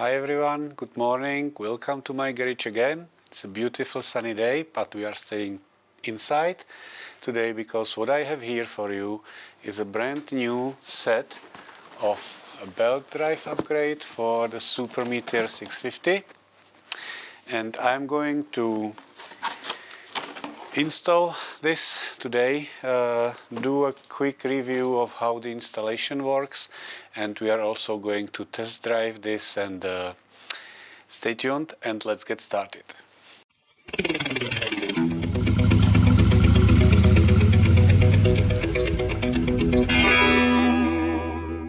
Hi everyone, good morning, welcome to my garage again. It's a beautiful sunny day, but we are staying inside today because what I have here for you is a brand new set of a belt drive upgrade for the Super Meteor 650, and I'm going to install this today, do a quick review of how the installation works, and we are also going to test drive this, and stay tuned and let's get started.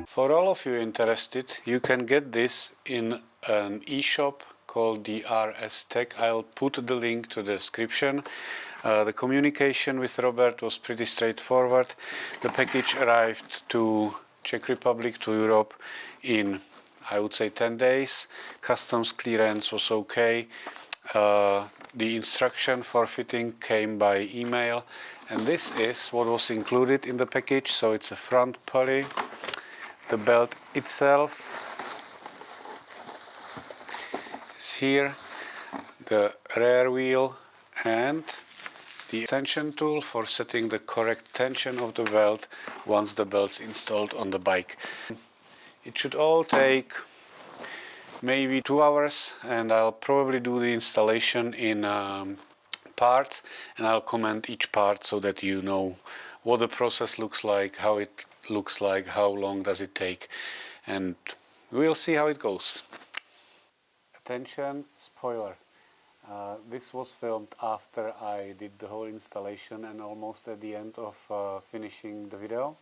For all of you interested, you can get this in an e-shop called the RS Tech. I'll put the link to the description. The communication with Robert was pretty straightforward. The package arrived to Czech Republic, to Europe in, I would say, 10 days. Customs clearance was okay. The instruction for fitting came by email, and this is what was included in the package. So it's a front pulley, the belt itself is here, the rear wheel, and the tension tool for setting the correct tension of the belt once the belt's installed on the bike. It should all take maybe 2 hours, and I'll probably do the installation in parts, and I'll comment each part so that you know what the process looks like, how it looks like, how long does it take, and we'll see how it goes. Attention, spoiler. This was filmed after I did the whole installation and almost at the end of finishing the video,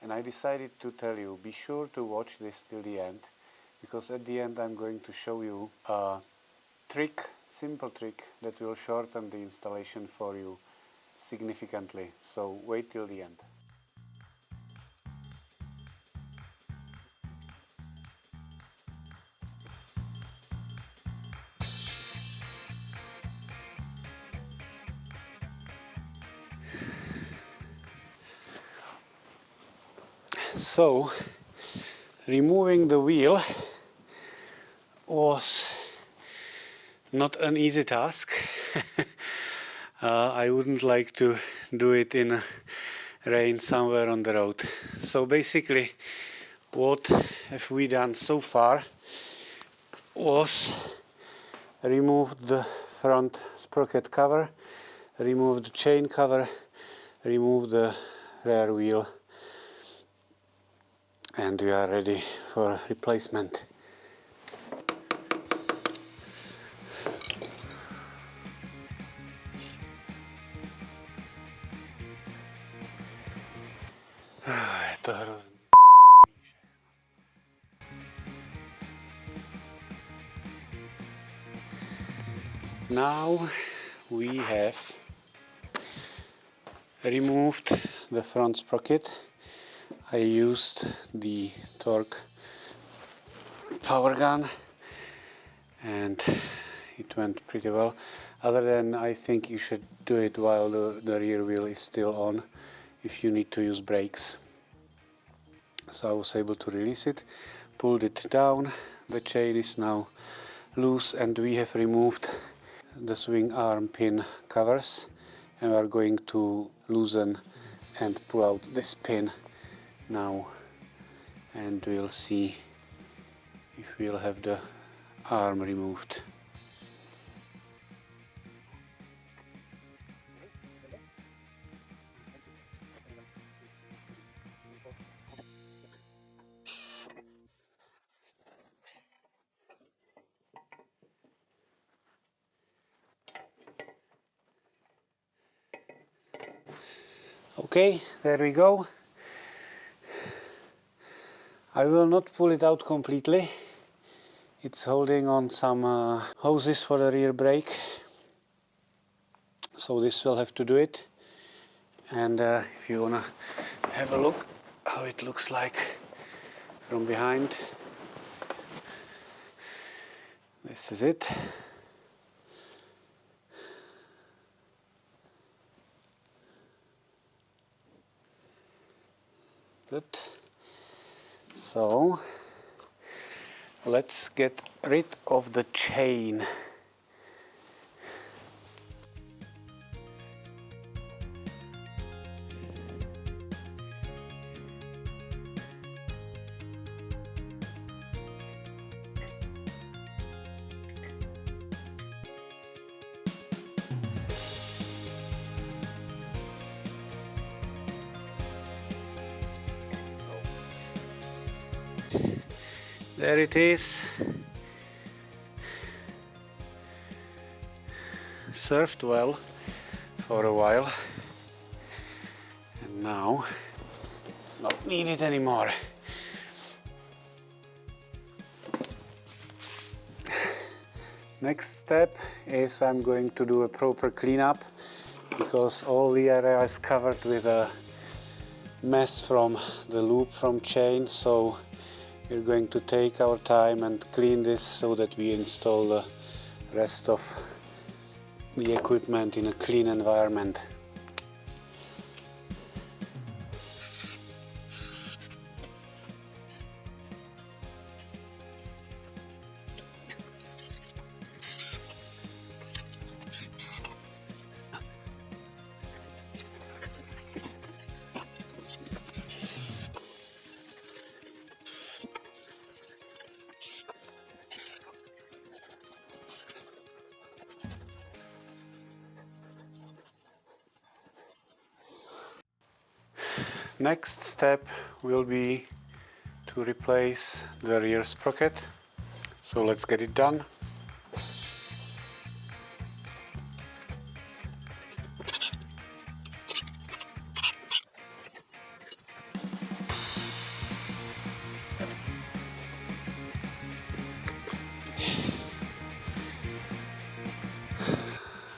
and I decided to tell you, be sure to watch this till the end, because at the end I'm going to show you a trick, simple trick that will shorten the installation for you significantly, so wait till the end. So, removing the wheel was not an easy task. I wouldn't like to do it in rain somewhere on the road. So basically, what have we done so far was remove the front sprocket cover, remove the chain cover, remove the rear wheel, and we are ready for replacement. Je to hrozný. Now we have removed the front sprocket. I used the torque power gun and it went pretty well. Other than, I think you should do it while the rear wheel is still on if you need to use brakes. So I was able to release it, pulled it down, the chain is now loose, and we have removed the swing arm pin covers, and we are going to loosen and pull out this pin now, and we'll see if we'll have the arm removed. Okay, there we go. I will not pull it out completely. It's holding on some hoses for the rear brake, so this will have to do it. And if you wanna have a look how it looks like from behind, this is it. Good. So let's get rid of the chain. There it is. Served well for a while, and now it's not needed anymore. Next step is I'm going to do a proper cleanup, because all the area is covered with a mess from the loop from chain, so we're going to take our time and clean this so that we install the rest of the equipment in a clean environment. Next step will be to replace the rear sprocket, so let's get it done.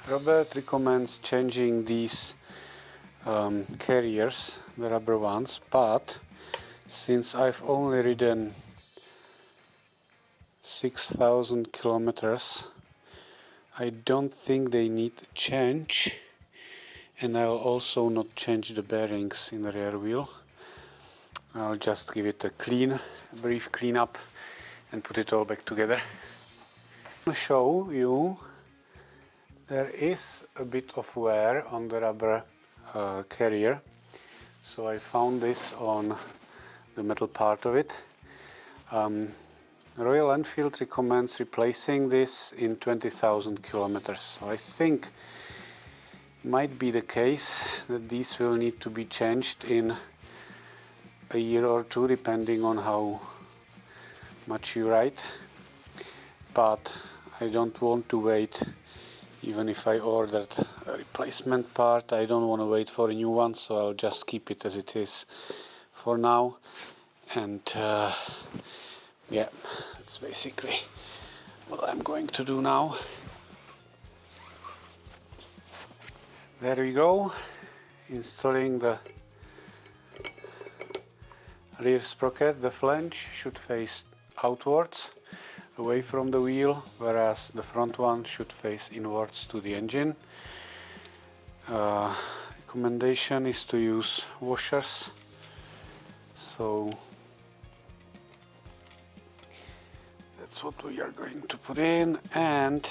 Robert recommends changing these carriers, the rubber ones, but since I've only ridden 6,000 kilometers, I don't think they need change, and I'll also not change the bearings in the rear wheel. I'll just give it a brief cleanup and put it all back together. I'll show you there is a bit of wear on the rubber carrier, so I found this on the metal part of it. Royal Enfield recommends replacing this in 20,000 kilometers, so I think it might be the case that these will need to be changed in a year or two, depending on how much you ride, but I don't want to wait. Even if I ordered a replacement part, I don't want to wait for a new one, so I'll just keep it as it is for now. And yeah, that's basically what I'm going to do now. There we go, installing the rear sprocket. The flange should face outwards, away from the wheel, whereas the front one should face inwards to the engine. Recommendation is to use washers, so that's what we are going to put in. And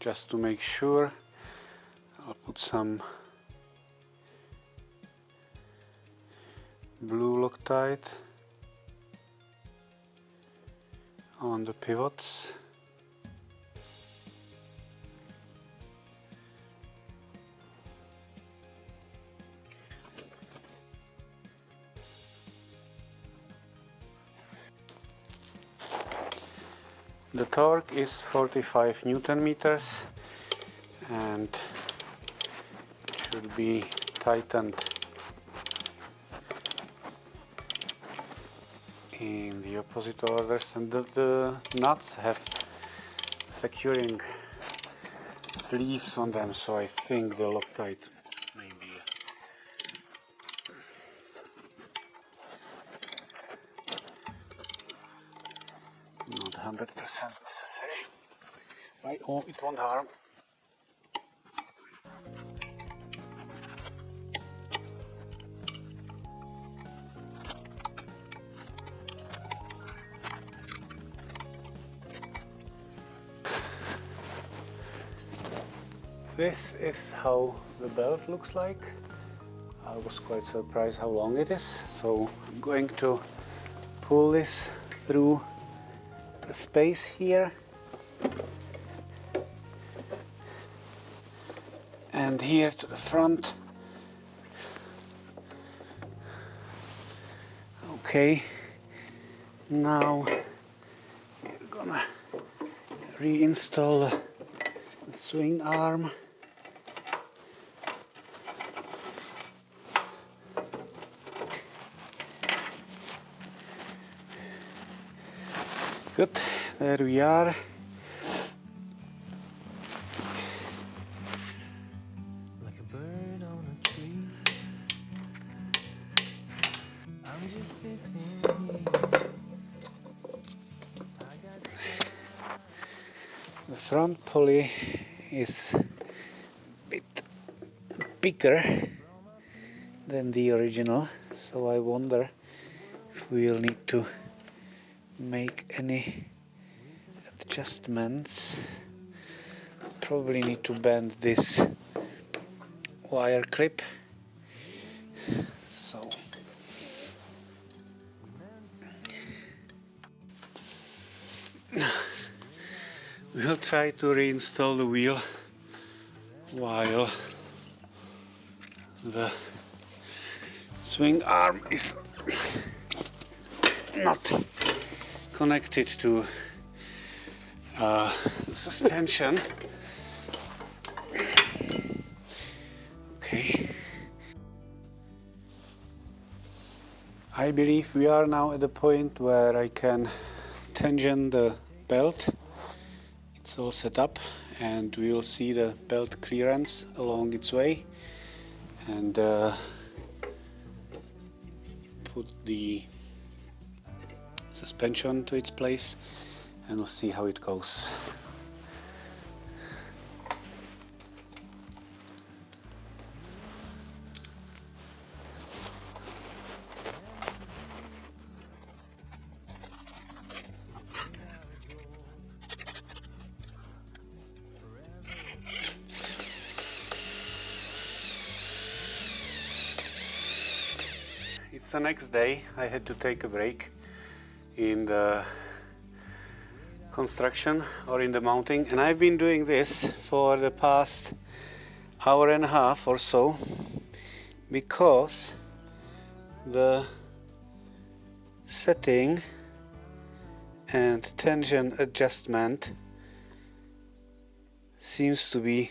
just to make sure, I'll put some blue Loctite on the pivots. The torque is 45 Newton meters and should be tightened in the opposite orders, and the nuts have securing sleeves on them, so I think the Loctite may be not 100% necessary. It won't harm. this is how the belt looks like. I was quite surprised how long it is, so I'm going to pull this through the space here and here to the front. Okay, now we're gonna reinstall the swing arm. Good, there we are. Like a bird on a tree, I'm just sitting here. The front pulley is a bit bigger than the original, so I wonder if we'll need to make any adjustments. Probably need to bend this wire clip. So we'll try to reinstall the wheel while the swing arm is not connected to suspension. Okay. I believe we are now at the point where I can tension the belt. It's all set up and we will see the belt clearance along its way and put the suspension to its place and we'll see how it goes. It's the next day. I had to take a break in the construction or in the mounting, and I've been doing this for the past hour and a half or so because the setting and tension adjustment seems to be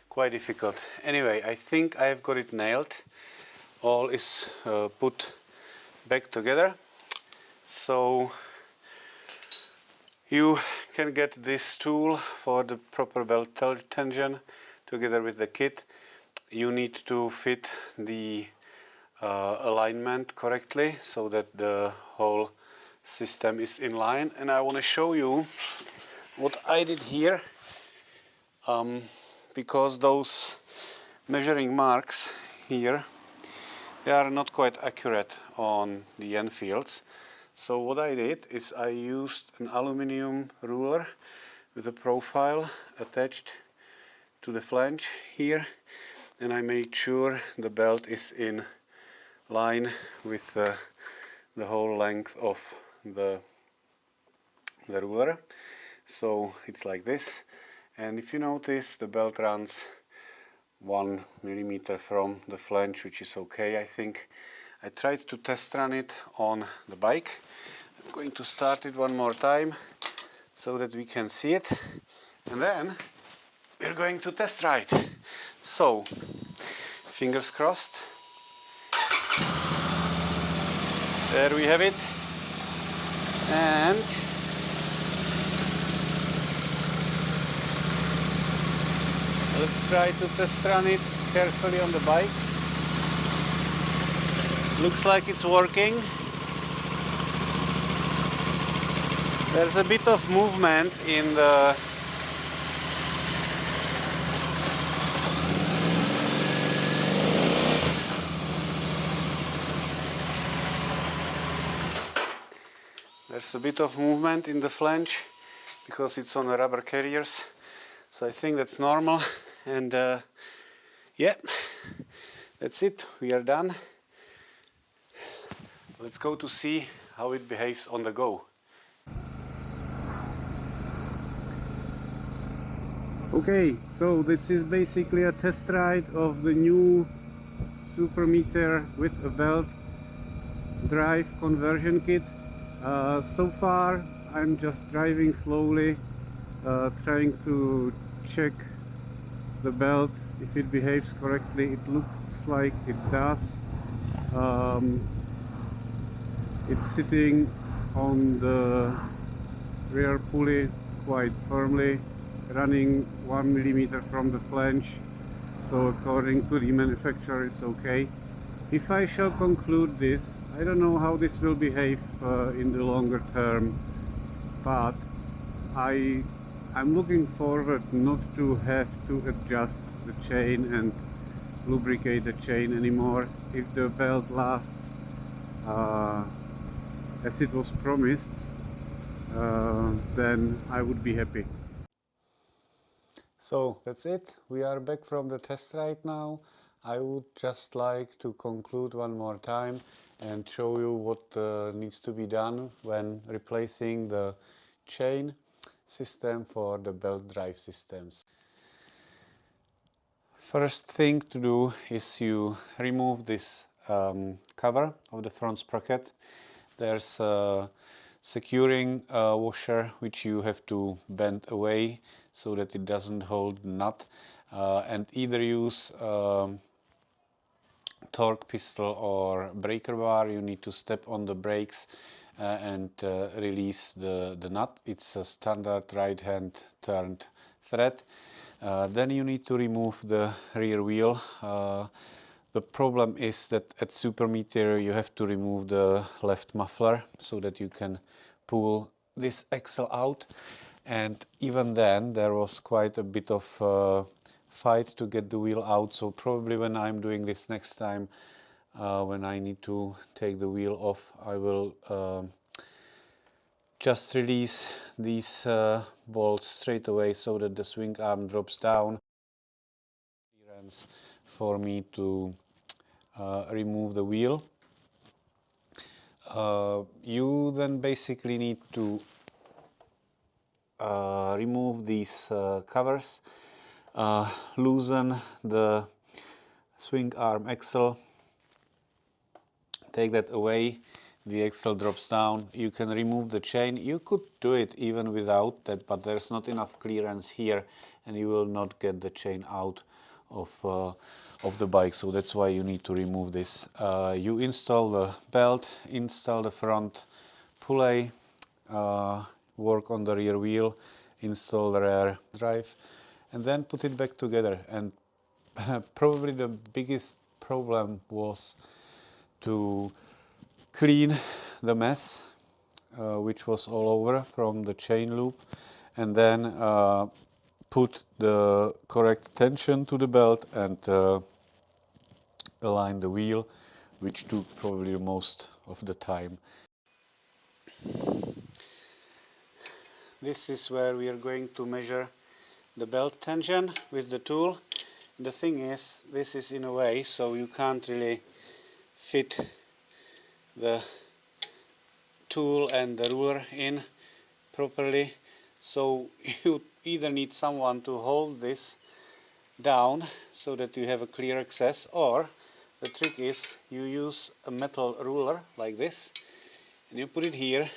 quite difficult. Anyway, I think I've got it nailed. All is put back together, so you can get this tool for the proper belt tension together with the kit. You need to fit the alignment correctly so that the whole system is in line, and I want to show you what I did here because those measuring marks here, they are not quite accurate on the Enfields. So what I did is I used an aluminium ruler with a profile attached to the flange here, and I made sure the belt is in line with the whole length of the ruler. So it's like this, and if you notice, the belt runs 1 millimeter from the flange, which is okay, I think. I tried to test run it on the bike. I'm going to start it one more time so that we can see it, and then we're going to test ride. So, fingers crossed. There we have it. And let's try to test run it carefully on the bike. Looks like it's working. There's a bit of movement in the flange because it's on the rubber carriers. So I think that's normal. and yeah, that's it, we are done. Let's go to see how it behaves on the go. Okay, so this is basically a test ride of the new Super Meteor with a belt drive conversion kit. So far I'm just driving slowly, trying to check the belt if it behaves correctly. It looks like it does. It's sitting on the rear pulley quite firmly, running 1 millimeter from the flange, so according to the manufacturer it's okay. If I shall conclude this, I don't know how this will behave in the longer term, but I'm looking forward not to have to adjust the chain and lubricate the chain anymore. If the belt lasts as it was promised, then I would be happy. So that's it. We are back from the test ride now. I would just like to conclude one more time and show you what needs to be done when replacing the chain system for the belt drive systems. First thing to do is you remove this cover of the front sprocket. There's a securing washer which you have to bend away so that it doesn't hold the nut, and either use torque pistol or breaker bar. You need to step on the brakes and release the nut. It's a standard right hand turned thread. Then you need to remove the rear wheel. The problem is that at Super Meteor you have to remove the left muffler so that you can pull this axle out, and even then there was quite a bit of fight to get the wheel out. So probably when I'm doing this next time, when I need to take the wheel off, I will just release these bolts straight away so that the swing arm drops down. Clearance for me to remove the wheel. You then basically need to remove these covers, loosen the swing arm axle, take that away, the axle drops down. You can remove the chain. You could do it even without that, but there's not enough clearance here and you will not get the chain out of the bike, so that's why you need to remove this. You install the belt, install the front pulley, work on the rear wheel, install the rear drive, and then put it back together. And probably the biggest problem was to clean the mess which was all over from the chain loop, and then put the correct tension to the belt and align the wheel, which took probably most of the time. This is where we are going to measure the belt tension with the tool. The thing is, this is in a way, so you can't really fit the tool and the ruler in properly. So you either need someone to hold this down so that you have a clear access, or the trick is you use a metal ruler like this and you put it here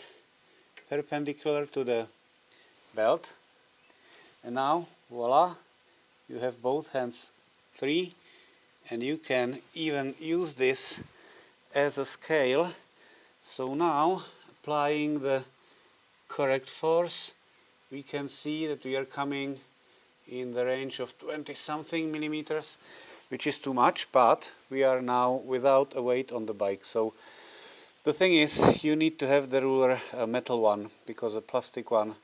perpendicular to the belt, and now voila, you have both hands free, and you can even use this as a scale. So now, applying the correct force, we can see that we are coming in the range of 20 something millimeters, which is too much, but we are now without a weight on the bike. So the thing is, you need to have the ruler a metal one, because a plastic one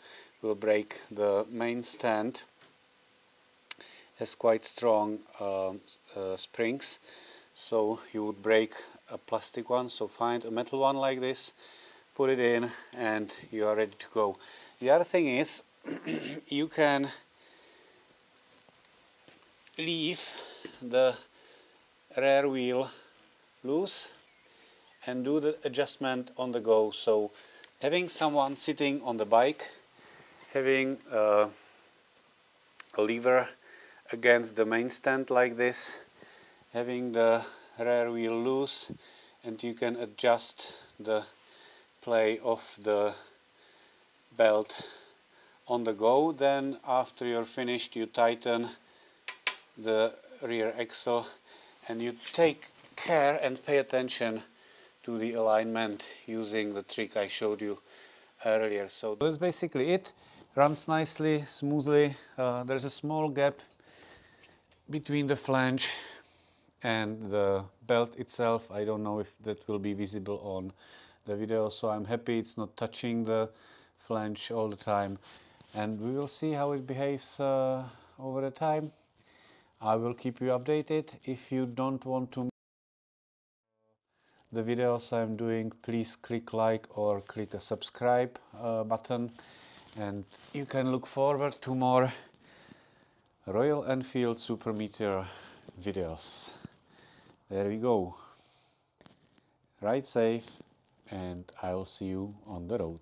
will break. The main stand has quite strong springs, so you would break a plastic one. So find a metal one like this, put it in, and you are ready to go. The other thing is, you can leave the rear wheel loose and do the adjustment on the go. So having someone sitting on the bike, having a lever against the main stand like this, having the rear wheel loose, and you can adjust the play of the belt on the go. Then after you're finished, you tighten the rear axle and you take care and pay attention to the alignment using the trick I showed you earlier. So that's basically it. Runs nicely, smoothly. There's a small gap between the flange and the belt itself. I don't know if that will be visible on the video, so I'm happy it's not touching the flange all the time, and we will see how it behaves over the time. I will keep you updated. If you don't want to miss the videos I'm doing, please click like or click the subscribe button, and you can look forward to more Royal Enfield Super Meteor videos. There we go. Ride safe, and I'll see you on the road.